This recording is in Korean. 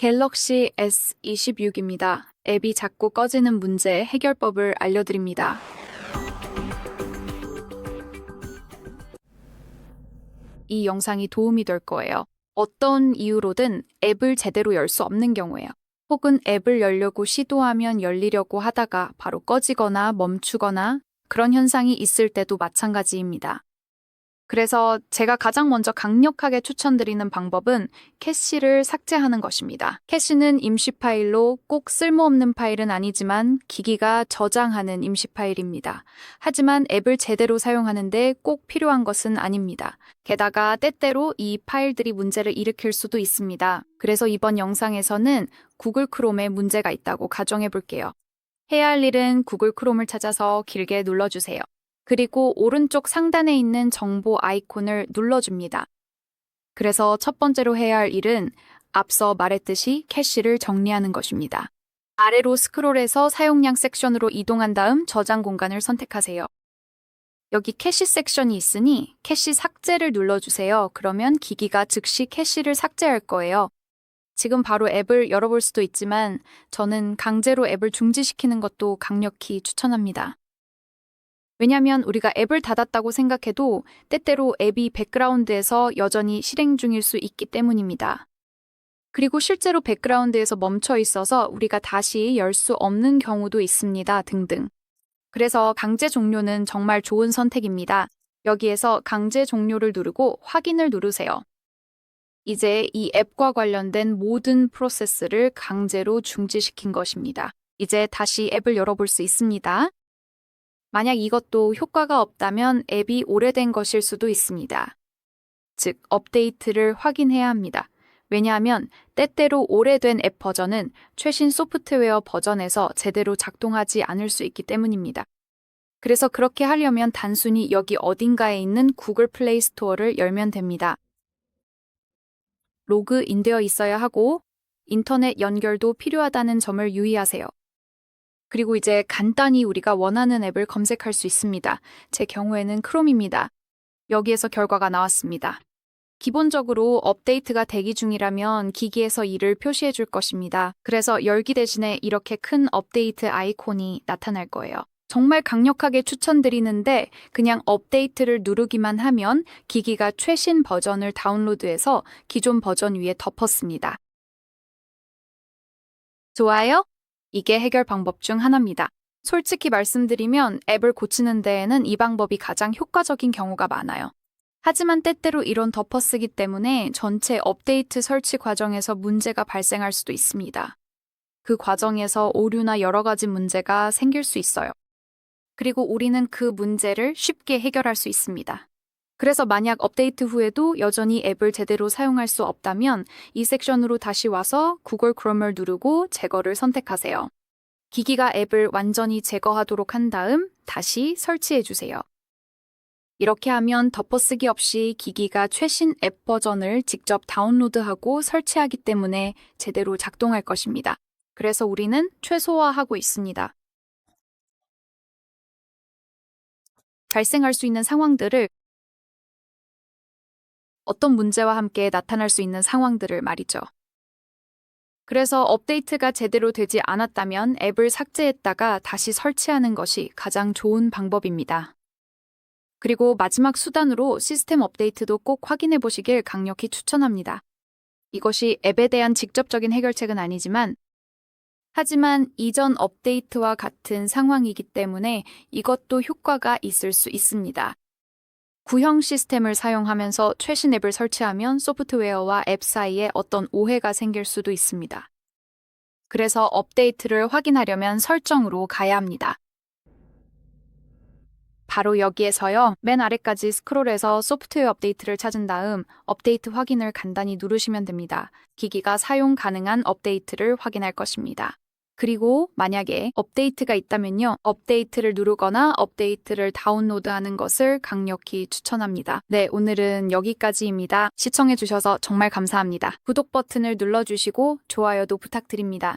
갤럭시 S26입니다. 앱이 자꾸 꺼지는 문제 해결법을 알려드립니다. 이 영상이 도움이 될 거예요. 어떤 이유로든 앱을 제대로 열 수 없는 경우에요. 혹은 앱을 열려고 시도하면 열리려고 하다가 바로 꺼지거나 멈추거나 그런 현상이 있을 때도 마찬가지입니다. 그래서 제가 가장 먼저 강력하게 추천드리는 방법은 캐시를 삭제하는 것입니다. 캐시는 임시 파일로 꼭 쓸모없는 파일은 아니지만 기기가 저장하는 임시 파일입니다. 하지만 앱을 제대로 사용하는데 꼭 필요한 것은 아닙니다. 게다가 때때로 이 파일들이 문제를 일으킬 수도 있습니다. 그래서 이번 영상에서는 구글 크롬에 문제가 있다고 가정해 볼게요. 해야 할 일은 구글 크롬을 찾아서 길게 눌러주세요. 그리고 오른쪽 상단에 있는 정보 아이콘을 눌러줍니다. 그래서 첫 번째로 해야 할 일은 앞서 말했듯이 캐시를 정리하는 것입니다. 아래로 스크롤해서 사용량 섹션으로 이동한 다음 저장 공간을 선택하세요. 여기 캐시 섹션이 있으니 캐시 삭제를 눌러주세요. 그러면 기기가 즉시 캐시를 삭제할 거예요. 지금 바로 앱을 열어볼 수도 있지만 저는 강제로 앱을 중지시키는 것도 강력히 추천합니다. 왜냐하면 우리가 앱을 닫았다고 생각해도 때때로 앱이 백그라운드에서 여전히 실행 중일 수 있기 때문입니다. 그리고 실제로 백그라운드에서 멈춰 있어서 우리가 다시 열 수 없는 경우도 있습니다. 등등. 그래서 강제 종료는 정말 좋은 선택입니다. 여기에서 강제 종료를 누르고 확인을 누르세요. 이제 이 앱과 관련된 모든 프로세스를 강제로 중지시킨 것입니다. 이제 다시 앱을 열어볼 수 있습니다. 만약 이것도 효과가 없다면 앱이 오래된 것일 수도 있습니다. 즉, 업데이트를 확인해야 합니다. 왜냐하면 때때로 오래된 앱 버전은 최신 소프트웨어 버전에서 제대로 작동하지 않을 수 있기 때문입니다. 그래서 그렇게 하려면 단순히 여기 어딘가에 있는 구글 플레이 스토어를 열면 됩니다. 로그인되어 있어야 하고 인터넷 연결도 필요하다는 점을 유의하세요. 그리고 이제 간단히 우리가 원하는 앱을 검색할 수 있습니다. 제 경우에는 크롬입니다. 여기에서 결과가 나왔습니다. 기본적으로 업데이트가 대기 중이라면 기기에서 이를 표시해 줄 것입니다. 그래서 열기 대신에 이렇게 큰 업데이트 아이콘이 나타날 거예요. 정말 강력하게 추천드리는데 그냥 업데이트를 누르기만 하면 기기가 최신 버전을 다운로드해서 기존 버전 위에 덮었습니다. 좋아요? 이게 해결 방법 중 하나입니다. 솔직히 말씀드리면 앱을 고치는 데에는 이 방법이 가장 효과적인 경우가 많아요. 하지만 때때로 이런 덮어쓰기 때문에 전체 업데이트 설치 과정에서 문제가 발생할 수도 있습니다. 그 과정에서 오류나 여러 가지 문제가 생길 수 있어요. 그리고 우리는 그 문제를 쉽게 해결할 수 있습니다. 그래서 만약 업데이트 후에도 여전히 앱을 제대로 사용할 수 없다면 이 섹션으로 다시 와서 구글 크롬을 누르고 제거를 선택하세요. 기기가 앱을 완전히 제거하도록 한 다음 다시 설치해 주세요. 이렇게 하면 덮어쓰기 없이 기기가 최신 앱 버전을 직접 다운로드하고 설치하기 때문에 제대로 작동할 것입니다. 그래서 우리는 최소화하고 있습니다. 발생할 수 있는 상황들을 어떤 문제와 함께 나타날 수 있는 상황들을 말이죠. 그래서 업데이트가 제대로 되지 않았다면 앱을 삭제했다가 다시 설치하는 것이 가장 좋은 방법입니다. 그리고 마지막 수단으로 시스템 업데이트도 꼭 확인해 보시길 강력히 추천합니다. 이것이 앱에 대한 직접적인 해결책은 아니지만 하지만 이전 업데이트와 같은 상황이기 때문에 이것도 효과가 있을 수 있습니다. 구형 시스템을 사용하면서 최신 앱을 설치하면 소프트웨어와 앱 사이에 어떤 오해가 생길 수도 있습니다. 그래서 업데이트를 확인하려면 설정으로 가야 합니다. 바로 여기에서요. 맨 아래까지 스크롤해서 소프트웨어 업데이트를 찾은 다음 업데이트 확인을 간단히 누르시면 됩니다. 기기가 사용 가능한 업데이트를 확인할 것입니다. 그리고 만약에 업데이트가 있다면요. 업데이트를 누르거나 업데이트를 다운로드하는 것을 강력히 추천합니다. 네, 오늘은 여기까지입니다. 시청해주셔서 정말 감사합니다. 구독 버튼을 눌러주시고 좋아요도 부탁드립니다.